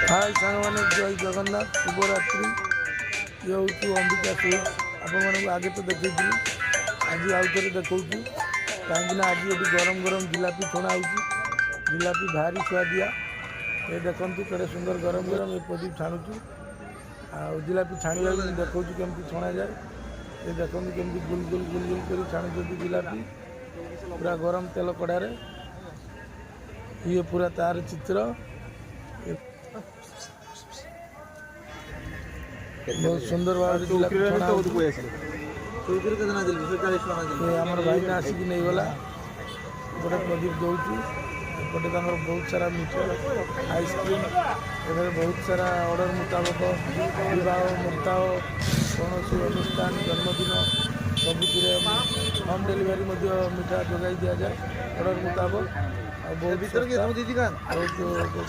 हाय सांग जय जगन्नाथ शुभरात्रि। ये हूँ अंबिका स्वीट्स। आपण आगे तो देखी आज आउ थे देखा कहीं आज ये गरम गरम जिलापी छणा हो जिलापी भारी सुआदिया। ये देखु केड़े सुंदर गरम गरम ये प्रदीप छाणुचु आ जिलापी छाणिया देखा केमती छणा जाए। ये देखो केमती गुल गुल गुल गुल कर छाणुच्च जिलापी पूरा गरम तेल कड़ारे। ये पूरा तार चित्र बहुत सुंदर भाव जिलापी छणा आमर भाई ने आसिक नहीं गला गोटे प्रदीप दौचु एपटे बहुत सारा मिठाई आइसक्रीम एवं बहुत सारा ऑर्डर मुताबक विवाह मुक्ताह कौन अनुष्ठान जन्मदिन सबुथिरे होम डिलीवरी मिठा जोगाई दि जाए ऑर्डर मुताबक बहुत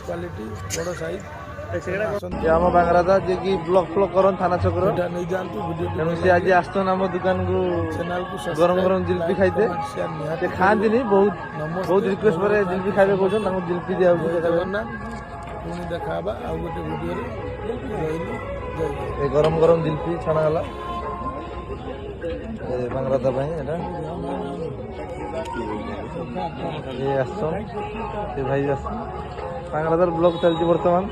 क्वालिटी बड़ साइज आम बांगरादा जे कि ब्लॉक फ्लॉक करन थाना चक्र नहीं जानतु तेणु से आज आसन आम दुकान को चैनल को गरम गरम जिलपी खाइते से खाती बहुत बहुत रिक्वेस्ट पर जिलपी खाइबे कहछन जिलपी दिया जगन्नाथ पुणी देखा आ गोटे वीडियो ए गरम गरम जिलपी छणा हला ए बांगरादा भाई एटा ये आसन से भाई आसन बांगरादार ब्लॉक चलती वर्तमान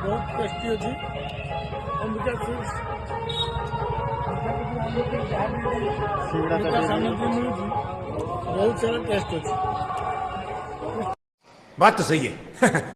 बहुत टेस्टी अच्छी अंबिका स्वीट्स सामग्री मिलूँ बहुत सारा टेस्ट अच्छी। बात तो सही है।